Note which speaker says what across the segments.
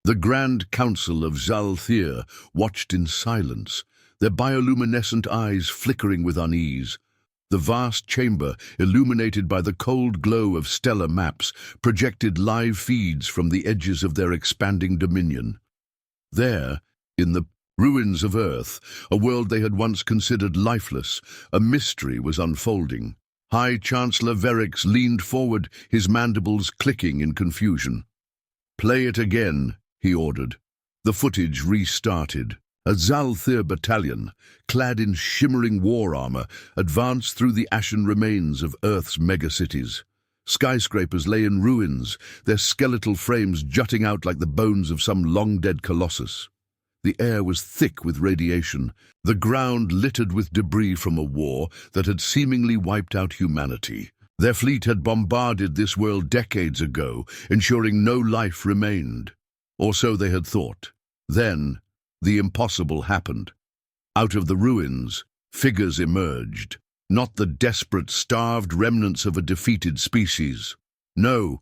Speaker 1: The Grand Council of Zalthir watched in silence, their bioluminescent eyes flickering with unease. The vast chamber, illuminated by the cold glow of stellar maps, projected live feeds from the edges of their expanding dominion. There, in the ruins of Earth, a world they had once considered lifeless, a mystery was unfolding. High Chancellor Verix leaned forward, his mandibles clicking in confusion. "Play it again," he ordered. The footage restarted. A Zalthir battalion, clad in shimmering war armor, advanced through the ashen remains of Earth's megacities. Skyscrapers lay in ruins, their skeletal frames jutting out like the bones of some long-dead colossus. The air was thick with radiation, the ground littered with debris from a war that had seemingly wiped out humanity. Their fleet had bombarded this world decades ago, ensuring no life remained. Or so they had thought. Then, the impossible happened. Out of the ruins, figures emerged. Not the desperate, starved remnants of a defeated species. No,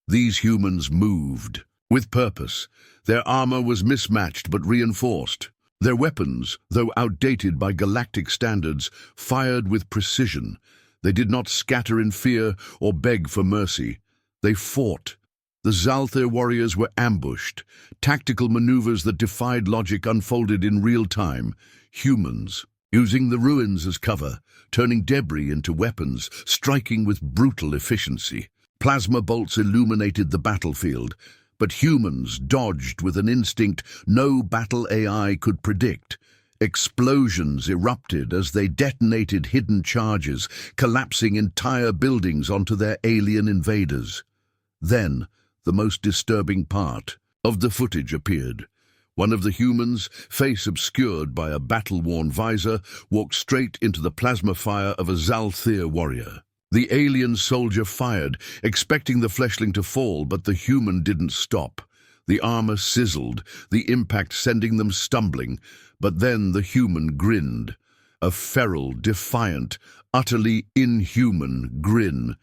Speaker 1: these humans moved. With purpose. Their armor was mismatched but reinforced. Their weapons, though outdated by galactic standards, fired with precision. They did not scatter in fear or beg for mercy. They fought. The Zalthir warriors were ambushed. Tactical maneuvers that defied logic unfolded in real time. Humans, using the ruins as cover, turning debris into weapons, striking with brutal efficiency. Plasma bolts illuminated the battlefield, but humans dodged with an instinct no battle AI could predict. Explosions erupted as they detonated hidden charges, collapsing entire buildings onto their alien invaders. Then, the most disturbing part of the footage appeared. One of the humans, face obscured by a battle-worn visor, walked straight into the plasma fire of a Zalthir warrior. The alien soldier fired, expecting the fleshling to fall, but the human didn't stop. The armor sizzled, the impact sending them stumbling, but then the human grinned. A feral, defiant, utterly inhuman grin.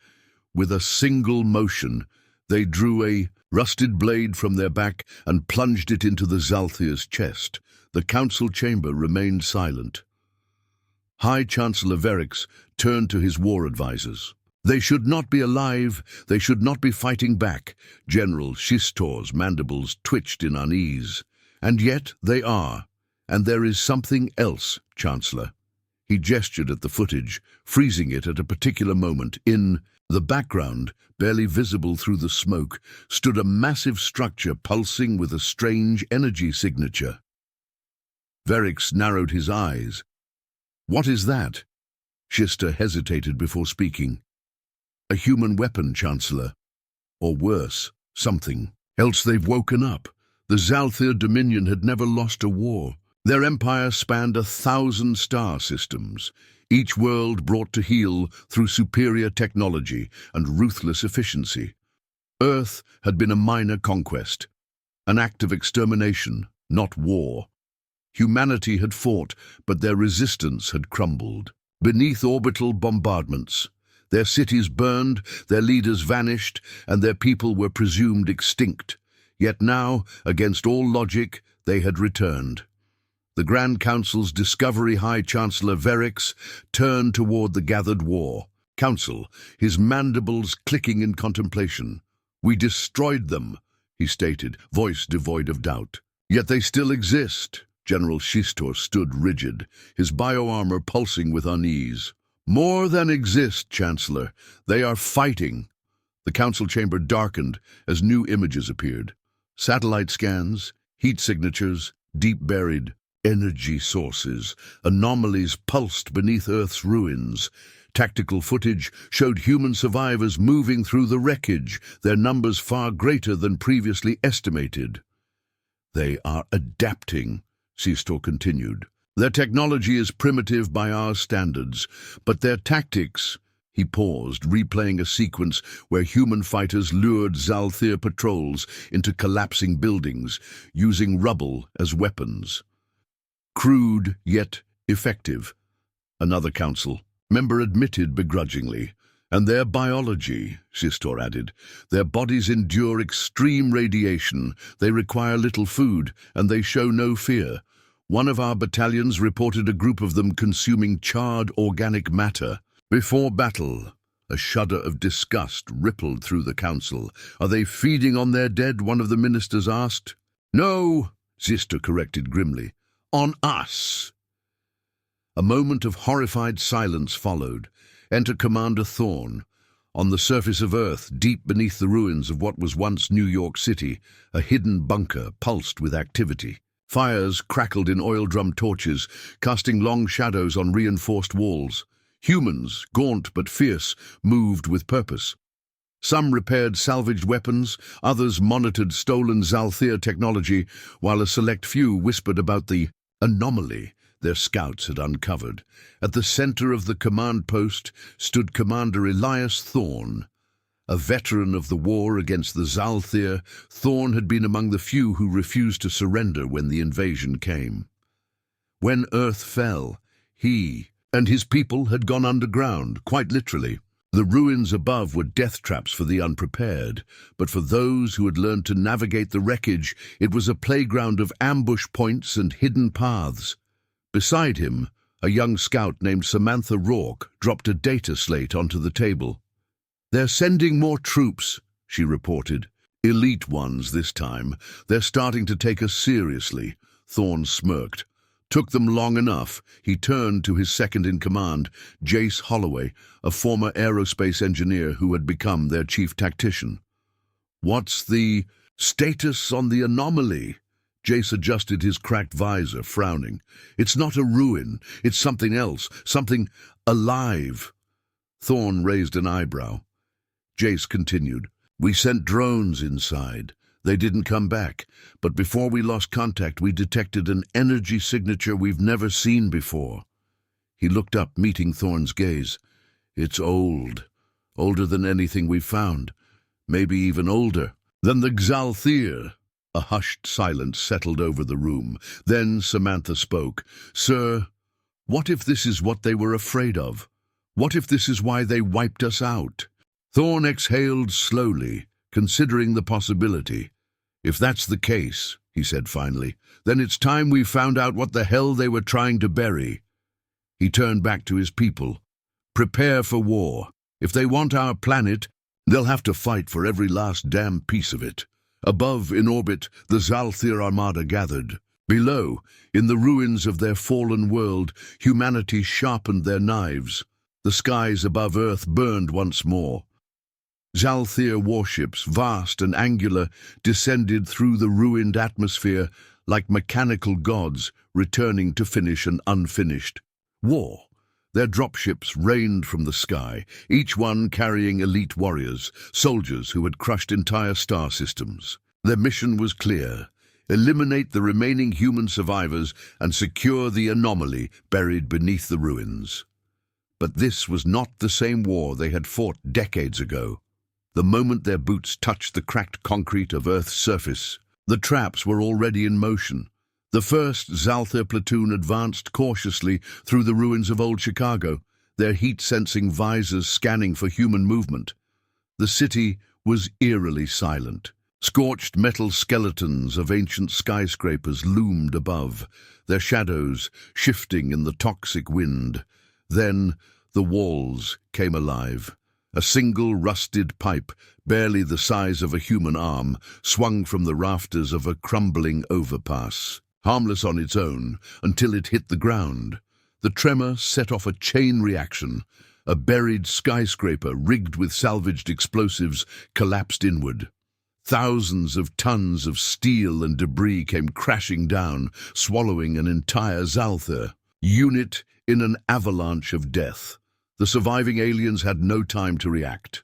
Speaker 1: With a single motion, they drew a rusted blade from their back and plunged it into the Zalthir's chest. The council chamber remained silent. High Chancellor Verix turned to his war advisors. They should not be alive, they should not be fighting back. General Shistor's mandibles twitched in unease. And yet they are. And there is something else, Chancellor. He gestured at the footage, freezing it at a particular moment. In the background, barely visible through the smoke, stood a massive structure pulsing with a strange energy signature. Verix narrowed his eyes. "What is that?" Shistor hesitated before speaking. "A human weapon, Chancellor. Or worse, something. Else they've woken up." The Zalthir Dominion had never lost a war. Their empire spanned 1,000 star systems, each world brought to heel through superior technology and ruthless efficiency. Earth had been a minor conquest, an act of extermination, not war. Humanity had fought, but their resistance had crumbled. Beneath orbital bombardments, their cities burned, their leaders vanished, and their people were presumed extinct. Yet now, against all logic, they had returned. The Grand Council's Discovery High Chancellor Verix turned toward the gathered war. Council, his mandibles clicking in contemplation. "We destroyed them," he stated, voice devoid of doubt. "Yet they still exist." General Shistor stood rigid, his bioarmor pulsing with unease. "More than exist, Chancellor. They are fighting." The council chamber darkened as new images appeared. Satellite scans, heat signatures, deep-buried energy sources, anomalies pulsed beneath Earth's ruins. Tactical footage showed human survivors moving through the wreckage, their numbers far greater than previously estimated. "They are adapting," Shistor continued. "Their technology is primitive by our standards, but their tactics—" He paused, replaying a sequence where human fighters lured Zalthir patrols into collapsing buildings, using rubble as weapons. Crude, yet effective. Another council member admitted begrudgingly, And their biology, Sistor added. Their bodies endure extreme radiation, they require little food, and they show no fear. One of our battalions reported a group of them consuming charred organic matter. Before battle, a shudder of disgust rippled through the council. Are they feeding on their dead? One of the ministers asked. No, Sister corrected grimly. On us. A moment of horrified silence followed. Enter Commander Thorne. On the surface of Earth, deep beneath the ruins of what was once New York City, a hidden bunker pulsed with activity. Fires crackled in oil drum torches, casting long shadows on reinforced walls. Humans, gaunt but fierce, moved with purpose. Some repaired salvaged weapons, others monitored stolen Zalthir technology, while a select few whispered about the anomaly their scouts had uncovered. At the center of the command post stood Commander Elias Thorne. A veteran of the war against the Zalthir, Thorne had been among the few who refused to surrender when the invasion came. When Earth fell, he and his people had gone underground, quite literally. The ruins above were death traps for the unprepared, but for those who had learned to navigate the wreckage, it was a playground of ambush points and hidden paths. Beside him, a young scout named Samantha Rourke dropped a data slate onto the table. They're sending more troops, she reported. Elite ones this time. They're starting to take us seriously. Thorne smirked. Took them long enough. He turned to his second-in-command, Jace Holloway, a former aerospace engineer who had become their chief tactician. What's the status on the anomaly? Jace adjusted his cracked visor, frowning. It's not a ruin. It's something else. Something alive. Thorne raised an eyebrow. Jace continued. We sent drones inside. They didn't come back, but before we lost contact, we detected an energy signature we've never seen before. He looked up, meeting Thorne's gaze. It's old. Older than anything we've found. Maybe even older than the Zalthir. A hushed silence settled over the room. Then Samantha spoke. Sir, what if this is what they were afraid of? What if this is why they wiped us out? Thorne exhaled slowly, considering the possibility. If that's the case, he said finally, then it's time we found out what the hell they were trying to bury. He turned back to his people. Prepare for war. If they want our planet, they'll have to fight for every last damn piece of it. Above, in orbit, the Zalthir armada gathered. Below, in the ruins of their fallen world, humanity sharpened their knives. The skies above Earth burned once more. Zalthir warships, vast and angular, descended through the ruined atmosphere like mechanical gods returning to finish an unfinished war. Their dropships rained from the sky, each one carrying elite warriors, soldiers who had crushed entire star systems. Their mission was clear: eliminate the remaining human survivors and secure the anomaly buried beneath the ruins. But this was not the same war they had fought decades ago. The moment their boots touched the cracked concrete of Earth's surface, the traps were already in motion. The first Zalthir platoon advanced cautiously through the ruins of old Chicago, their heat-sensing visors scanning for human movement. The city was eerily silent. Scorched metal skeletons of ancient skyscrapers loomed above, their shadows shifting in the toxic wind. Then the walls came alive. A single rusted pipe, barely the size of a human arm, swung from the rafters of a crumbling overpass. Harmless on its own, until it hit the ground. The tremor set off a chain reaction. A buried skyscraper, rigged with salvaged explosives, collapsed inward. Thousands of tons of steel and debris came crashing down, swallowing an entire Zalthir unit in an avalanche of death. The surviving aliens had no time to react.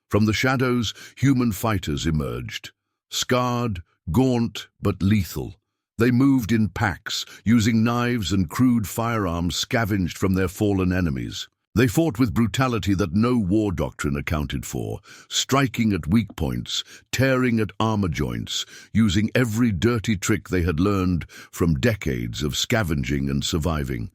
Speaker 1: From the shadows, human fighters emerged. Scarred, gaunt, but lethal. They moved in packs, using knives and crude firearms scavenged from their fallen enemies. They fought with brutality that no war doctrine accounted for, striking at weak points, tearing at armor joints, using every dirty trick they had learned from decades of scavenging and surviving.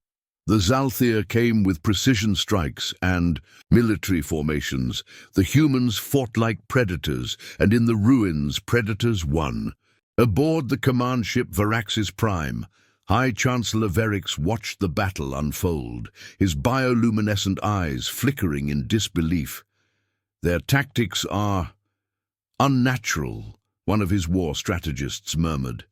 Speaker 1: The Zalthir came with precision strikes and military formations. The humans fought like predators, and in the ruins, predators won. Aboard the command ship Varaxis Prime, High Chancellor Verix watched the battle unfold, his bioluminescent eyes flickering in disbelief. "Their tactics are unnatural," one of his war strategists murmured.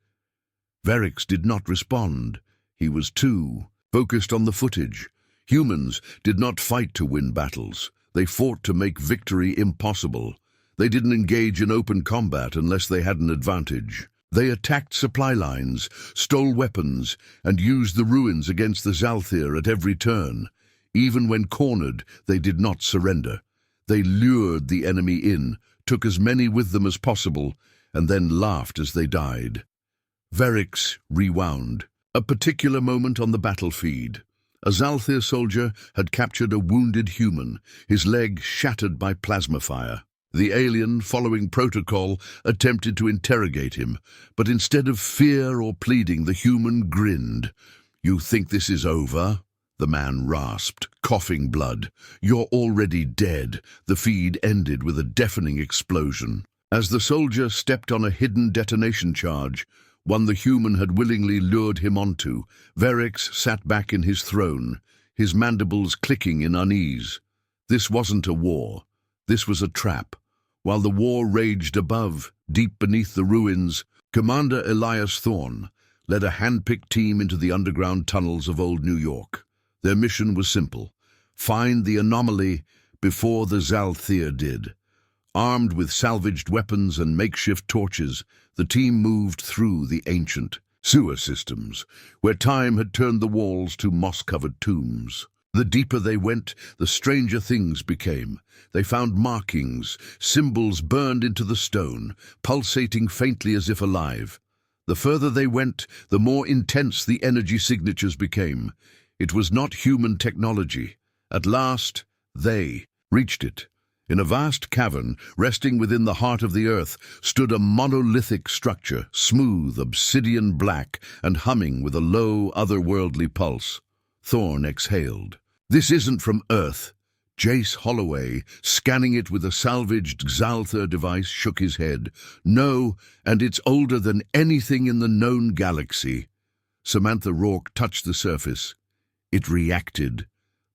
Speaker 1: Verix did not respond. He was too focused on the footage. Humans did not fight to win battles. They fought to make victory impossible. They didn't engage in open combat unless they had an advantage. They attacked supply lines, stole weapons, and used the ruins against the Zalthir at every turn. Even when cornered, they did not surrender. They lured the enemy in, took as many with them as possible, and then laughed as they died. Verix rewound. A particular moment on the battlefield. A Zalthir soldier had captured a wounded human, his leg shattered by plasma fire. The alien, following protocol, attempted to interrogate him, but instead of fear or pleading, the human grinned. "You think this is over?" the man rasped, coughing blood. "You're already dead." The feed ended with a deafening explosion. As the soldier stepped on a hidden detonation charge, one the human had willingly lured him onto, Verix sat back in his throne, his mandibles clicking in unease. This wasn't a war. This was a trap. While the war raged above, deep beneath the ruins, Commander Elias Thorne led a hand-picked team into the underground tunnels of old New York. Their mission was simple: find the anomaly before the Zalthir did. Armed with salvaged weapons and makeshift torches, the team moved through the ancient sewer systems, where time had turned the walls to moss-covered tombs. The deeper they went, the stranger things became. They found markings, symbols burned into the stone, pulsating faintly as if alive. The further they went, the more intense the energy signatures became. It was not human technology. At last, they reached it. In a vast cavern, resting within the heart of the earth, stood a monolithic structure, smooth, obsidian black, and humming with a low, otherworldly pulse. Thorne exhaled. "This isn't from Earth." Jace Holloway, scanning it with a salvaged Zalthir device, shook his head. "No, and it's older than anything in the known galaxy." Samantha Rourke touched the surface. It reacted.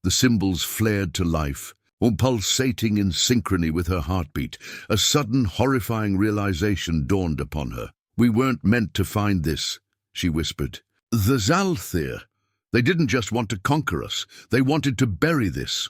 Speaker 1: The symbols flared to life, pulsating in synchrony with her heartbeat. A sudden, horrifying realization dawned upon her. "We weren't meant to find this," she whispered. "The Zalthir. They didn't just want to conquer us. They wanted to bury this."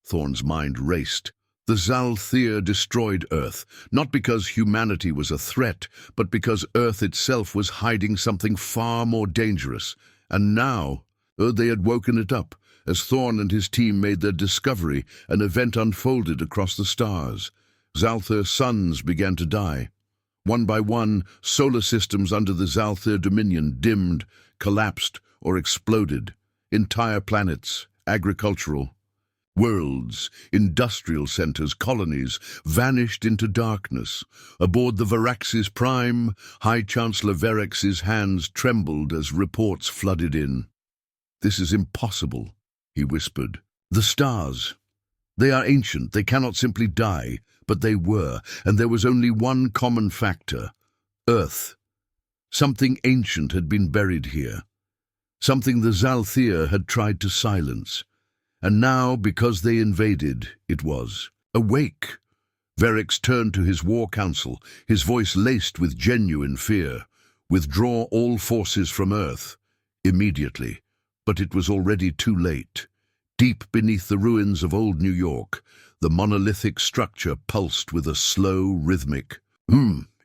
Speaker 1: Thorne's mind raced. The Zalthir destroyed Earth, not because humanity was a threat, but because Earth itself was hiding something far more dangerous. And now, they had woken it up. As Thorne and his team made their discovery, an event unfolded across the stars. Zalthir suns began to die. One by one, solar systems under the Zalthir dominion dimmed, collapsed, or exploded. Entire planets, agricultural worlds, industrial centers, colonies, vanished into darkness. Aboard the Varaxis Prime, High Chancellor Verix's hands trembled as reports flooded in. "This is impossible," he whispered. "The stars. They are ancient, they cannot simply die, but they were, and there was only one common factor: Earth. Something ancient had been buried here. Something the Zalthir had tried to silence. And now, because they invaded, it was awake." Verix turned to his war council, his voice laced with genuine fear. "Withdraw all forces from Earth. Immediately." But it was already too late. Deep beneath the ruins of old New York, the monolithic structure pulsed with a slow, rhythmic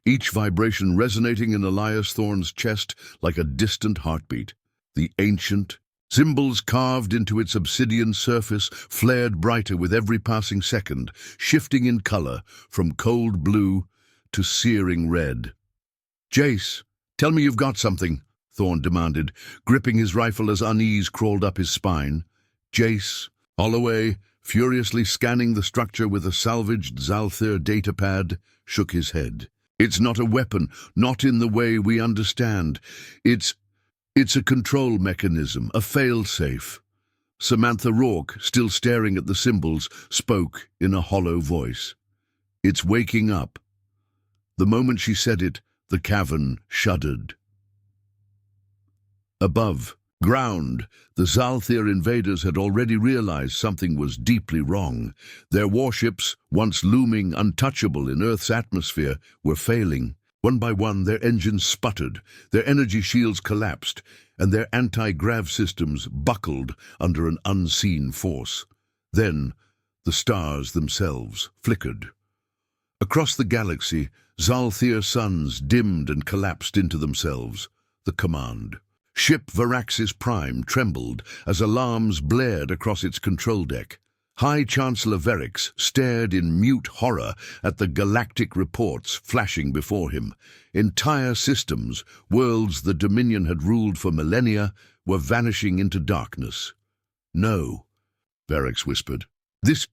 Speaker 1: each vibration resonating in Elias Thorne's chest like a distant heartbeat. The ancient symbols carved into its obsidian surface flared brighter with every passing second, shifting in color from cold blue to searing red. "Jace, tell me you've got something," Thorne demanded, gripping his rifle as unease crawled up his spine. Jace Holloway, furiously scanning the structure with a salvaged Zalthir datapad, shook his head. "It's not a weapon, not in the way we understand. It's It's a control mechanism, a fail-safe. Samantha Rourke, still staring at the symbols, spoke in a hollow voice. It's waking up. The moment she said it, the cavern shuddered. Above, ground, the Zalthir invaders had already realized something was deeply wrong. Their warships, once looming untouchable in Earth's atmosphere, were failing. One by one, their engines sputtered, their energy shields collapsed, and their anti-grav systems buckled under an unseen force. Then, the stars themselves flickered. Across the galaxy, Zalthir suns dimmed and collapsed into themselves. The command. Ship Varaxis Prime trembled as alarms blared across its control deck. High Chancellor Verix stared in mute horror at the galactic reports flashing before him. Entire systems, worlds the Dominion had ruled for millennia, were vanishing into darkness. "No," Verix whispered. This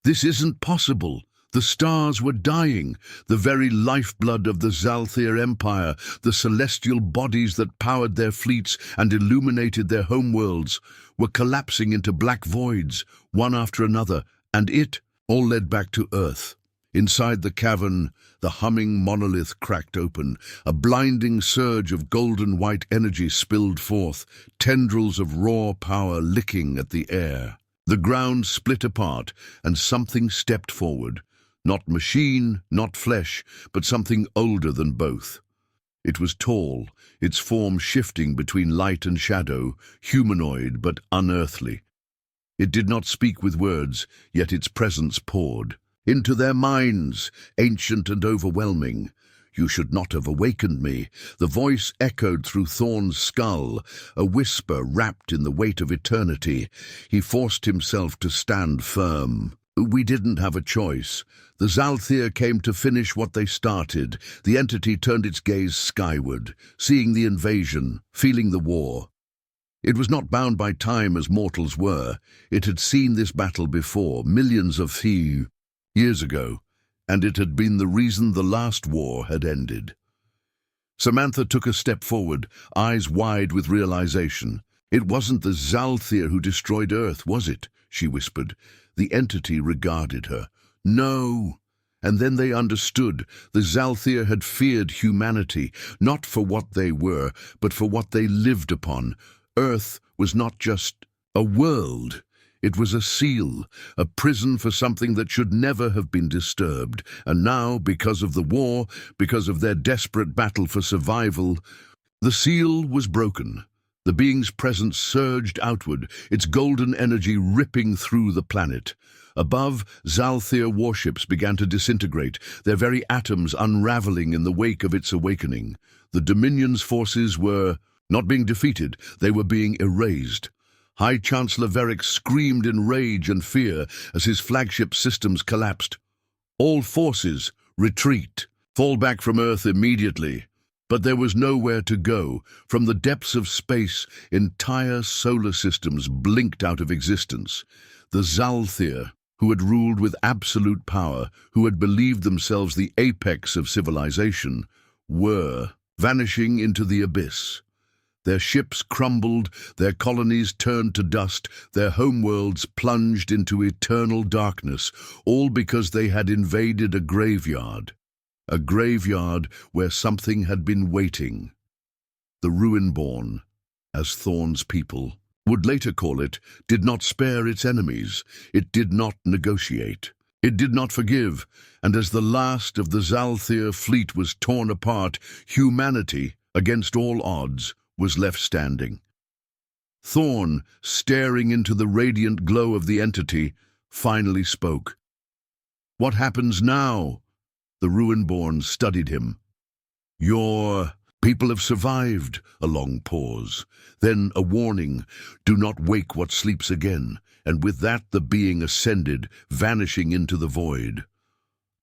Speaker 1: isn't possible. The stars were dying, the very lifeblood of the Zalthir Empire, the celestial bodies that powered their fleets and illuminated their homeworlds, were collapsing into black voids, one after another, and it all led back to Earth. Inside the cavern, the humming monolith cracked open. A blinding surge of golden-white energy spilled forth, tendrils of raw power licking at the air. The ground split apart, and something stepped forward. Not machine, not flesh, but something older than both. It was tall, its form shifting between light and shadow, humanoid but unearthly. It did not speak with words, yet its presence poured. Into their minds, ancient and overwhelming. "You should not have awakened me." The voice echoed through Thorn's skull, a whisper wrapped in the weight of eternity. He forced himself to stand firm. "We didn't have a choice. The Zalthir came to finish what they started." The entity turned its gaze skyward, seeing the invasion, feeling the war. It was not bound by time as mortals were. It had seen this battle before, millions of years ago, and it had been the reason the last war had ended. Samantha took a step forward, eyes wide with realization. "It wasn't the Zalthir who destroyed Earth, was it?" she whispered. The entity regarded her. "No." And then they understood. The Zalthir had feared humanity, not for what they were, but for what they lived upon. Earth was not just a world. It was a seal, a prison for something that should never have been disturbed. And now, because of the war, because of their desperate battle for survival, the seal was broken. The being's presence surged outward, its golden energy ripping through the planet. Above, Zalthir warships began to disintegrate, their very atoms unraveling in the wake of its awakening. The Dominion's forces were not being defeated, they were being erased. High Chancellor Verix screamed in rage and fear as his flagship systems collapsed. "All forces, retreat. Fall back from Earth immediately." But there was nowhere to go. From the depths of space, entire solar systems blinked out of existence. The Zalthir, who had ruled with absolute power, who had believed themselves the apex of civilization, were vanishing into the abyss. Their ships crumbled, their colonies turned to dust, their homeworlds plunged into eternal darkness, all because they had invaded a graveyard where something had been waiting. The Ruinborn, as Thorn's people would later call it, did not spare its enemies. It did not negotiate. It did not forgive, and as the last of the Zalthir fleet was torn apart, humanity, against all odds, was left standing. Thorn, staring into the radiant glow of the entity, finally spoke. "What happens now?" The Ruinborn studied him. "Your people have survived." A long pause. Then a warning. "Do not wake what sleeps again." And with that the being ascended, vanishing into the void.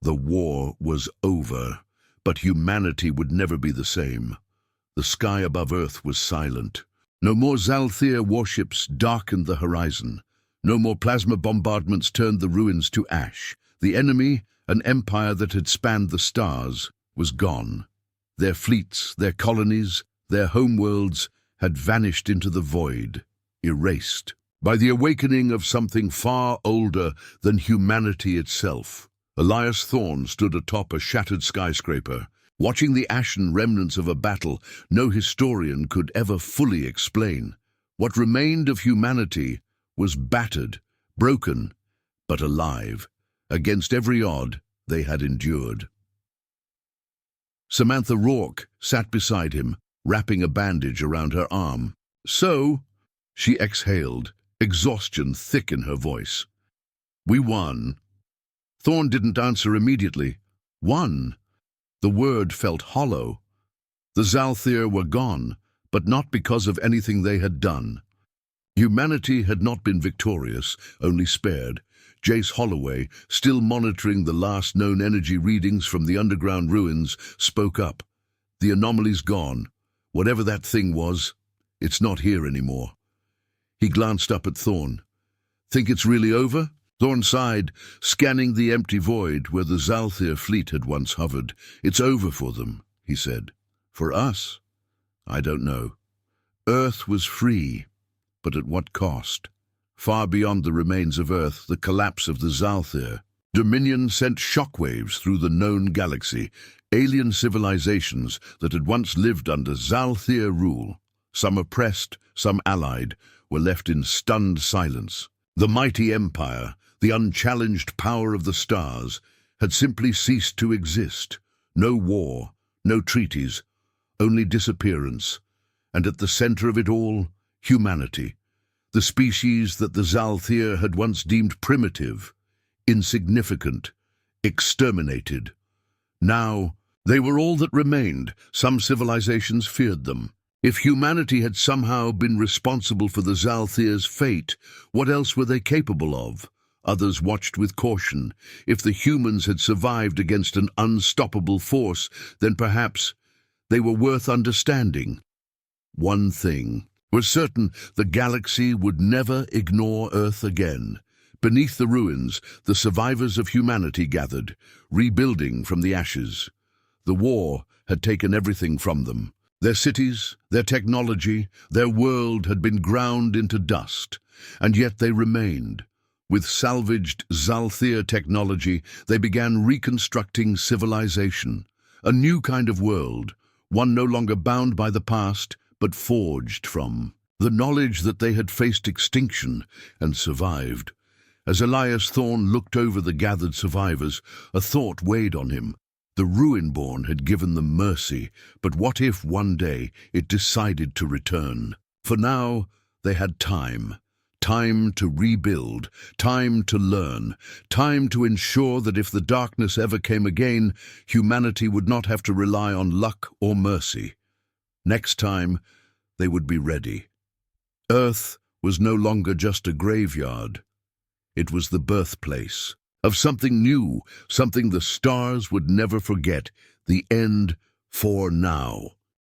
Speaker 1: The war was over, but humanity would never be the same. The sky above Earth was silent. No more Zalthir warships darkened the horizon. No more plasma bombardments turned the ruins to ash. The enemy, an empire that had spanned the stars, was gone. Their fleets, their colonies, their homeworlds had vanished into the void, erased by the awakening of something far older than humanity itself. Elias Thorne stood atop a shattered skyscraper, watching the ashen remnants of a battle no historian could ever fully explain. What remained of humanity was battered, broken, but alive, against every odd they had endured. Samantha Rourke sat beside him, wrapping a bandage around her arm. "So," she exhaled, exhaustion thick in her voice. "We won." Thorne didn't answer immediately. Won? The word felt hollow. The Zalthir were gone, but not because of anything they had done. Humanity had not been victorious, only spared. Jace Holloway, still monitoring the last known energy readings from the underground ruins, spoke up. "The anomaly's gone. Whatever that thing was, it's not here anymore." He glanced up at Thorne. "Think it's really over?" Thorne sighed, scanning the empty void where the Zalthir fleet had once hovered. "It's over for them," he said. "For us? I don't know. Earth was free, but at what cost? Far beyond the remains of Earth, the collapse of the Zalthir. Dominion sent shockwaves through the known galaxy, alien civilizations that had once lived under Zalthir rule. Some oppressed, some allied, were left in stunned silence. The mighty empire, the unchallenged power of the stars, had simply ceased to exist. No war, no treaties, only disappearance. And at the center of it all, humanity. The species that the Zalthir had once deemed primitive, insignificant, exterminated. Now, they were all that remained. Some civilizations feared them. If humanity had somehow been responsible for the Zalthir's fate, what else were they capable of? Others watched with caution. If the humans had survived against an unstoppable force, then perhaps they were worth understanding. One thing was certain: the galaxy would never ignore Earth again. Beneath the ruins, the survivors of humanity gathered, rebuilding from the ashes. The war had taken everything from them. Their cities, their technology, their world had been ground into dust, and yet they remained. With salvaged Zalthir technology, they began reconstructing civilization. A new kind of world, one no longer bound by the past, but forged from the knowledge that they had faced extinction and survived. As Elias Thorne looked over the gathered survivors, a thought weighed on him. The Ruinborn had given them mercy, but what if one day it decided to return? For now, they had time. Time to rebuild, time to learn, time to ensure that if the darkness ever came again, humanity would not have to rely on luck or mercy. Next time, they would be ready. Earth was no longer just a graveyard. It was the birthplace of something new, something the stars would never forget, the end for now.